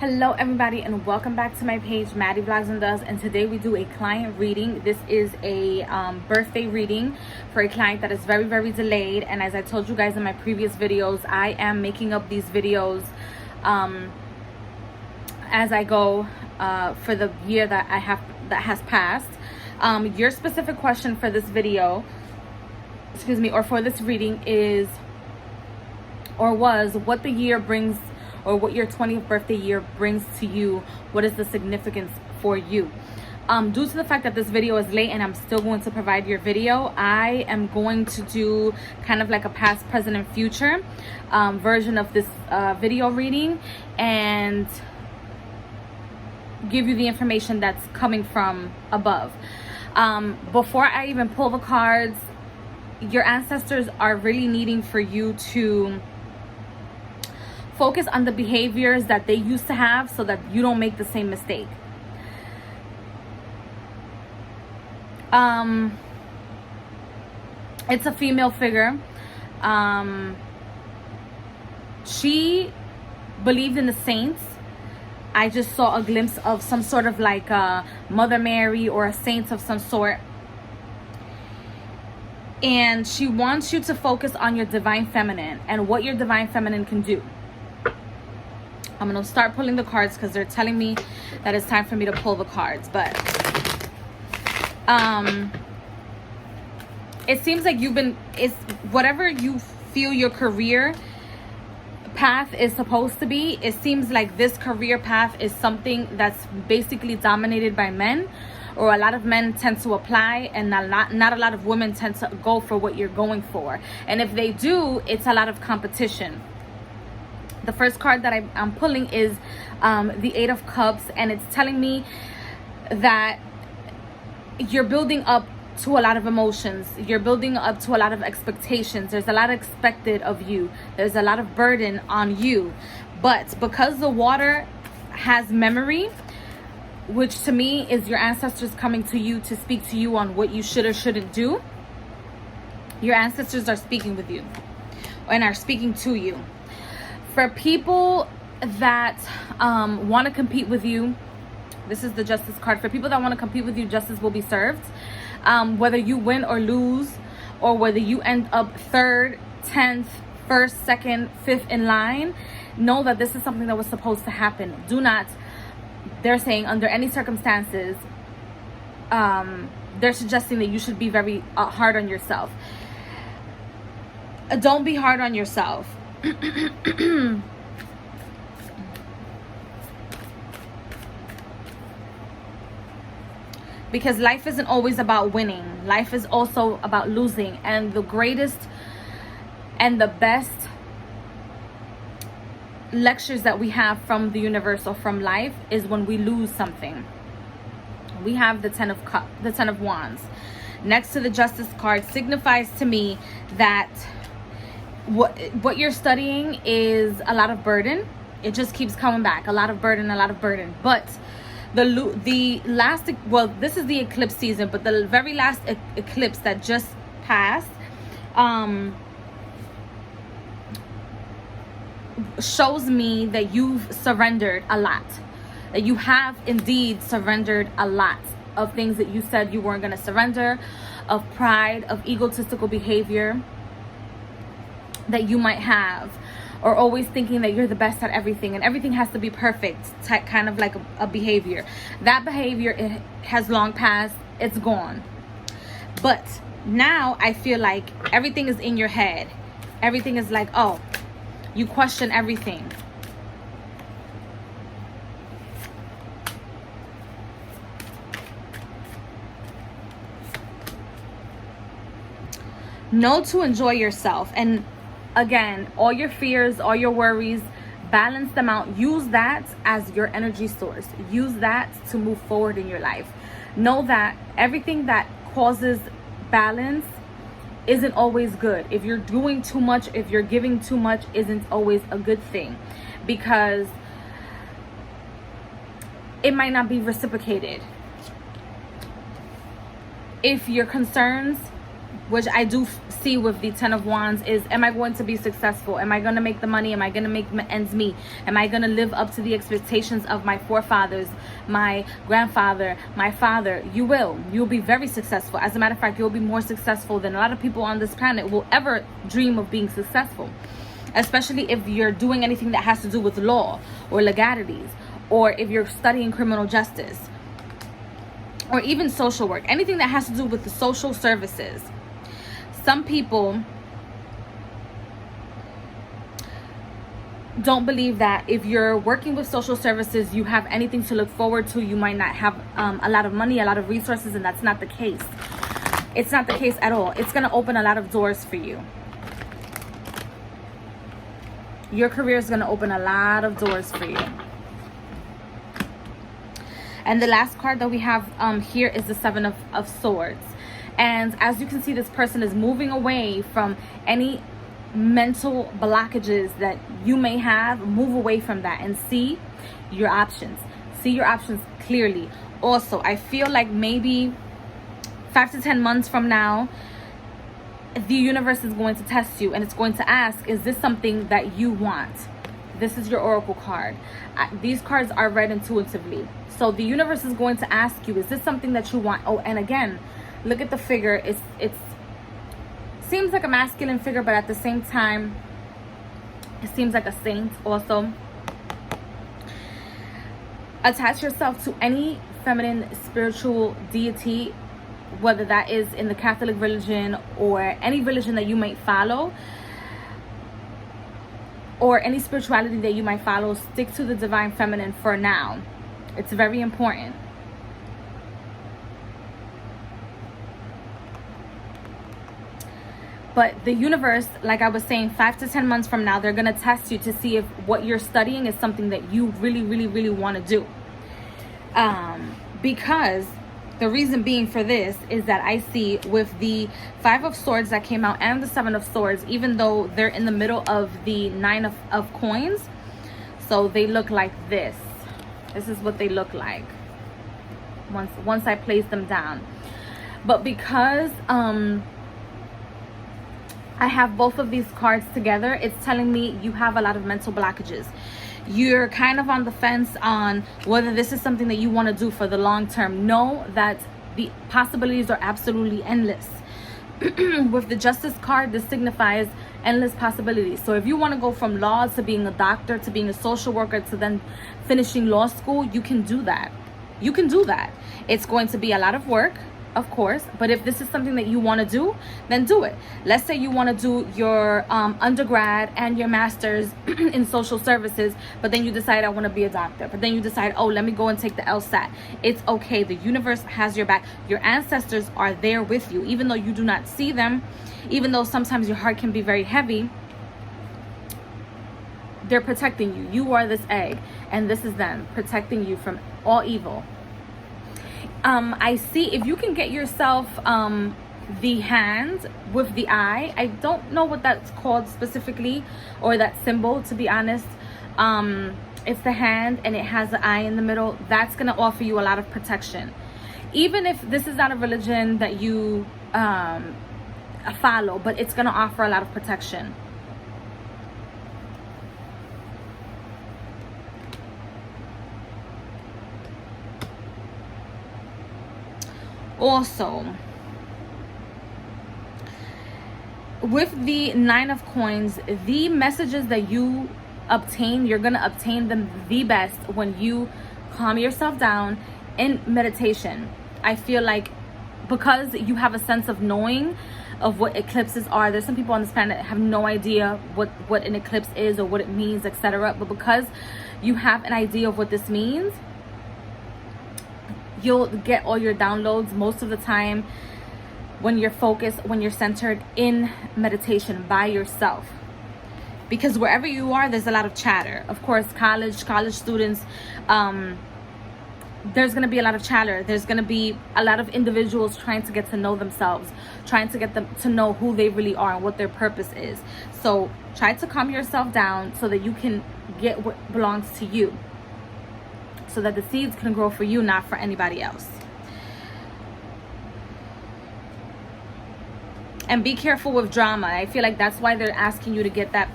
Hello everybody, and welcome back to my page, Maddie Vlogs and Does. And today we do a client reading. This is a birthday reading for a client that is very delayed. And as I told you guys in my previous videos, I am making up these videos as I go for the year that has passed. Your specific question for this video, or for this reading is, or was, what the year brings, or what your 20th birthday year brings to you. What is the significance for you? Due to the fact that this video is late and I'm still going to provide your video, I am going to do kind of like a past, present, and future version of this video reading, and give you the information that's coming from above. Before I even pull the cards, your ancestors are really needing for you to focus on the behaviors that they used to have so that you don't make the same mistake. It's a female figure. She believed in the saints. I just saw a glimpse of some sort of like a Mother Mary or a saint of some sort. And she wants you to focus on your divine feminine and what your divine feminine can do. I'm going to start pulling the cards because they're telling me that it's time for me to pull the cards. But it seems like it's whatever you feel your career path is supposed to be. It seems like this career path is something that's basically dominated by men, or a lot of men tend to apply, and not a lot of women tend to go for what you're going for. And if they do, it's a lot of competition. The first card that I'm pulling is the Eight of Cups, and it's telling me that you're building up to a lot of emotions. You're building up to a lot of expectations. There's a lot expected of you. There's a lot of burden on you. But because the water has memory, which to me is your ancestors coming to you to speak to you on what you should or shouldn't do, your ancestors are speaking with you and are speaking to you. For people that want to compete with you, this is the Justice card. For people that want to compete with you, justice will be served. Whether you win or lose, or whether you end up 3rd, 10th, 1st, 2nd, 5th in line, know that this is something that was supposed to happen. Do not, they're saying, under any circumstances, they're suggesting that you should be very hard on yourself. Don't be hard on yourself. Because life isn't always about winning. Life is also about losing. And the greatest and the best lectures that we have from the universe or from life is when we lose something. We have the 10 of Cups, the 10 of Wands. Next to the Justice card signifies to me that what you're studying is a lot of burden. It just keeps coming back. A lot of burden. But the last, well, this is the eclipse season, but the very last eclipse that just passed shows me that you've surrendered a lot. That you have indeed surrendered a lot of things that you said you weren't going to surrender, of pride, of egotistical behavior that you might have, or always thinking that you're the best at everything and everything has to be perfect, kind of like a behavior. That behavior, it has long passed. It's gone. But now I feel like everything is in your head. Everything is like, oh, you question everything. Know to enjoy yourself. And again, all your fears, all your worries, balance them out. Use that as your energy source. Use that to move forward in your life. Know that everything that causes balance isn't always good. If you're doing too much, if you're giving too much, isn't always a good thing, because it might not be reciprocated. If your concerns which I do see with the Ten of Wands, is, am I going to be successful? Am I going to make the money? Am I going to make ends meet? Am I going to live up to the expectations of my forefathers, my grandfather, my father? You will. You'll be very successful. As a matter of fact, you'll be more successful than a lot of people on this planet will ever dream of being successful. Especially if you're doing anything that has to do with law or legalities, or if you're studying criminal justice, or even social work, anything that has to do with the social services. Some people don't believe that if you're working with social services, you have anything to look forward to. You might not have a lot of money, a lot of resources, and that's not the case. It's not the case at all. It's going to open a lot of doors for you. Your career is going to open a lot of doors for you. And the last card that we have here is the Seven of Swords. And as you can see, this person is moving away from any mental blockages that you may have. Move away from that and see your options. See your options clearly. Also, I feel like maybe 5 to 10 months from now, the universe is going to test you, and it's going to ask, is this something that you want? This is your oracle card. These cards are read intuitively. So the universe is going to ask you, is this something that you want? Oh, and again, look at the figure. It seems like a masculine figure, but at the same time, it seems like a saint also. Attach yourself to any feminine spiritual deity, whether that is in the Catholic religion or any religion that you might follow, or any spirituality that you might follow. Stick to the divine feminine for now. It's very important. But the universe, like I was saying, 5 to 10 months from now, they're going to test you to see if what you're studying is something that you really, really, really want to do. Because the reason being for this is that I see with the Five of Swords that came out and the Seven of Swords, even though they're in the middle of the Nine of Coins, so they look like this. This is what they look like once I place them down. But because I have both of these cards together, it's telling me you have a lot of mental blockages. You're kind of on the fence on whether this is something that you want to do for the long term. Know that the possibilities are absolutely endless. With the Justice card, this signifies endless possibilities. So if you want to go from law to being a doctor to being a social worker to then finishing law school, you can do that. You can do that. It's going to be a lot of work, of course, but if this is something that you want to do, then do it. Let's say you want to do your undergrad and your master's in social services, but then you decide, I want to be a doctor. But then you decide, oh, let me go and take the LSAT. It's okay. The universe has your back. Your ancestors are there with you, even though you do not see them, even though sometimes your heart can be very heavy. They're protecting you. You are this egg, and this is them protecting you from all evil. I see if you can get yourself the hand with the eye. I don't know what that's called specifically, or that symbol, to be honest. It's the hand and it has the eye in the middle. That's going to offer you a lot of protection. Even if this is not a religion that you follow, but it's going to offer a lot of protection. Also, with the Nine of Coins, the messages that you obtain, you're going to obtain them the best when you calm yourself down in meditation. I feel like because you have a sense of knowing of what eclipses are. There's some people on this planet that have no idea what an eclipse is or what it means, etc. But because you have an idea of what this means, you'll get all your downloads most of the time when you're focused, when you're centered in meditation by yourself. Because wherever you are, there's a lot of chatter. Of course, college students, there's going to be a lot of chatter. There's going to be a lot of individuals trying to get to know themselves, trying to get them to know who they really are and what their purpose is. So try to calm yourself down so that you can get what belongs to you, so that the seeds can grow for you, not for anybody else. And be careful with drama. I feel like that's why they're asking you to get that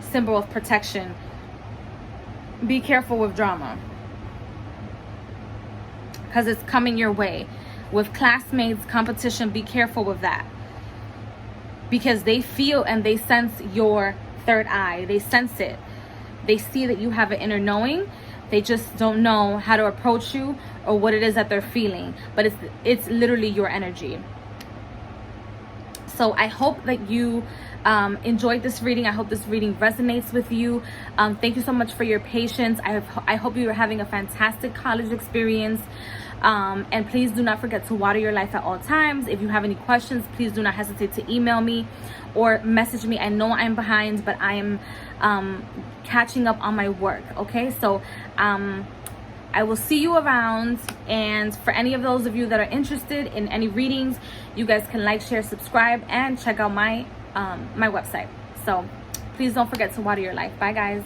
symbol of protection. Be careful with drama, because it's coming your way. With classmates, competition, be careful with that, because they feel and they sense your third eye. They sense it. They see that you have an inner knowing. They just don't know how to approach you or what it is that they're feeling, but it's literally your energy. So I hope that you enjoyed this reading. I hope this reading resonates with you. Thank you so much for your patience. I hope you are having a fantastic college experience. And please do not forget to water your life at all times. If you have any questions, please do not hesitate to email me or message me. I know I'm behind, but I am catching up on my work. Okay, so I will see you around. And for any of those of you that are interested in any readings, you guys can like, share, subscribe, and check out my my website. So please don't forget to water your life. Bye, guys.